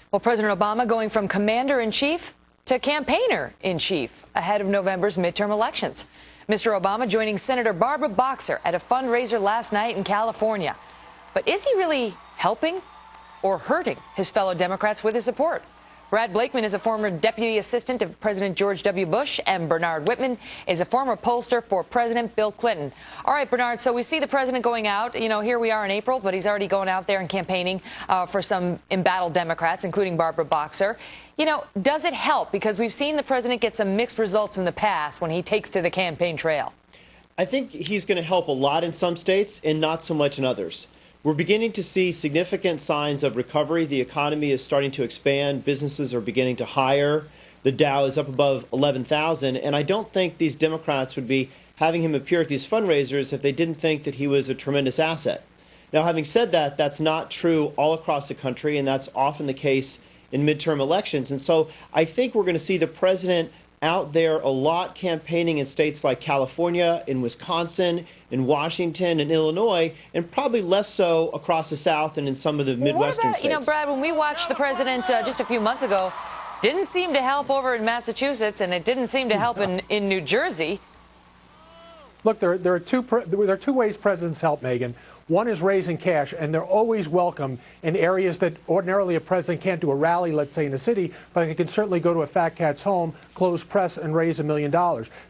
Well, President Obama going from commander-in-chief to campaigner-in-chief ahead of November's midterm elections. Mr. Obama joining Senator Barbara Boxer at a fundraiser last night in California. But is he really helping or hurting his fellow Democrats with his support? Brad Blakeman is a former deputy assistant of President George W. Bush, and Bernard Whitman is a former pollster for President Bill Clinton. All right, Bernard, so we see the president going out. You know, here we are in April, but he's already going out there and campaigning for some embattled Democrats, including Barbara Boxer. You know, does it help? Because we've seen the president get some mixed results in the past when he takes to the campaign trail. I think he's going to help a lot in some states and not so much in others. We're beginning to see significant signs of recovery. The economy is starting to expand. Businesses are beginning to hire. The Dow is up above 11,000. And I don't think these Democrats would be having him appear at these fundraisers if they didn't think that he was a tremendous asset. Now, having said that, that's not true all across the country, and that's often the case in midterm elections. And so I think we're going to see the president out there a lot campaigning in states like California, in Wisconsin, in Washington, and Illinois, and probably less so across the South and in some of the Midwestern states. You know, Brad, when we watched the president just a few months ago, didn't seem to help over in Massachusetts, and it didn't seem to help in New Jersey. Look, there are two ways presidents help, Megan. One is raising cash, and they're always welcome in areas that ordinarily a president can't do a rally, let's say, in a city, but he can certainly go to a fat cat's home, close press, and raise $1 million.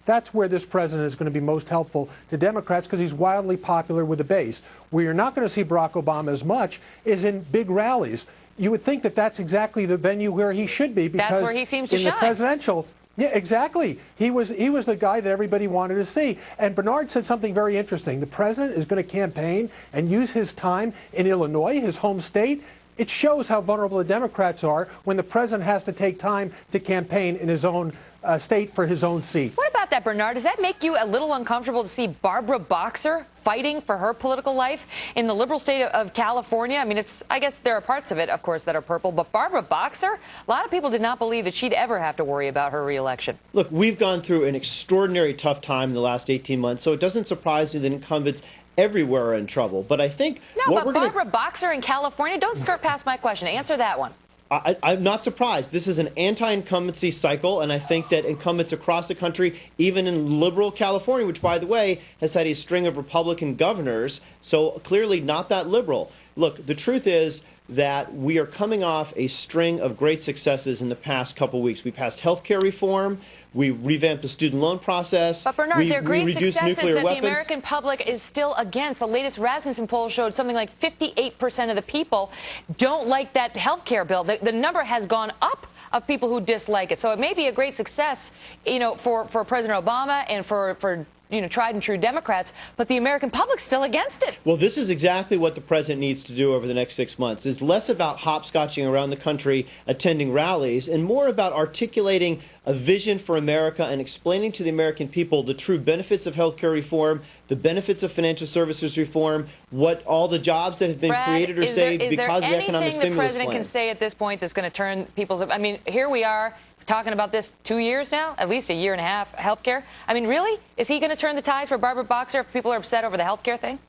That's where this president is going to be most helpful to Democrats because he's wildly popular with the base. Where you're not going to see Barack Obama as much is in big rallies. You would think that that's exactly the venue where he should be because that's where he seems to in shine. The presidential. Yeah, exactly. He was the guy that everybody wanted to see. And Bernard said something very interesting. The president is going to campaign and use his time in Illinois, his home state. It shows how vulnerable the Democrats are when the president has to take time to campaign in his own state for his own seat. What about that, Bernard? Does that make you a little uncomfortable to see Barbara Boxer fighting for her political life in the liberal state of California? I mean, I guess there are parts of it, of course, that are purple, but Barbara Boxer, a lot of people did not believe that she'd ever have to worry about her reelection. Look, we've gone through an extraordinary tough time in the last 18 months, so it doesn't surprise me that incumbents everywhere are in trouble. But I think Barbara Boxer in California, don't skirt past my question. Answer that one. I'm not surprised. This is an anti-incumbency cycle, and I think that incumbents across the country, even in liberal California, which, by the way, has had a string of Republican governors, so clearly not that liberal. Look, the truth is that we are coming off a string of great successes in the past couple weeks. We passed health care reform. We revamped the student loan process. But, Bernard, they're great successes that weapons. The American public is still against. The latest Rasmussen poll showed something like 58% of the people don't like that health care bill. The number has gone up of people who dislike it. So it may be a great success, you know, for President Obama and for tried and true Democrats, but the American public's still against it. Well, this is exactly what the president needs to do over the next 6 months, is less about hopscotching around the country, attending rallies, and more about articulating a vision for America and explaining to the American people the true benefits of health care reform, the benefits of financial services reform, what all the jobs that have been created or saved because of the economic stimulus plan. Is there anything the president can say at this point that's going to turn people's... I mean, here we are talking about this 2 years now, at least a year and a half, health care. I mean, really? Is he going to turn the tides for Barbara Boxer if people are upset over the health care thing?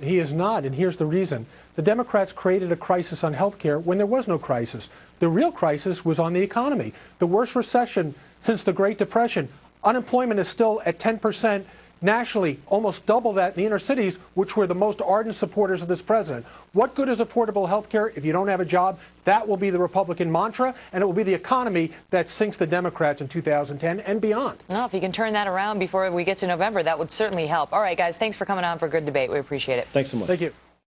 He is not, and here's the reason. The Democrats created a crisis on health care when there was no crisis. The real crisis was on the economy. The worst recession since the Great Depression. Unemployment is still at 10%. Nationally, almost double that in the inner cities, which were the most ardent supporters of this president. What good is affordable health care if you don't have a job? That will be the Republican mantra, and it will be the economy that sinks the Democrats in 2010 and beyond. No, if you can turn that around before we get to November, that would certainly help. All right, guys, thanks for coming on for a good debate. We appreciate it. Thanks so much. Thank you.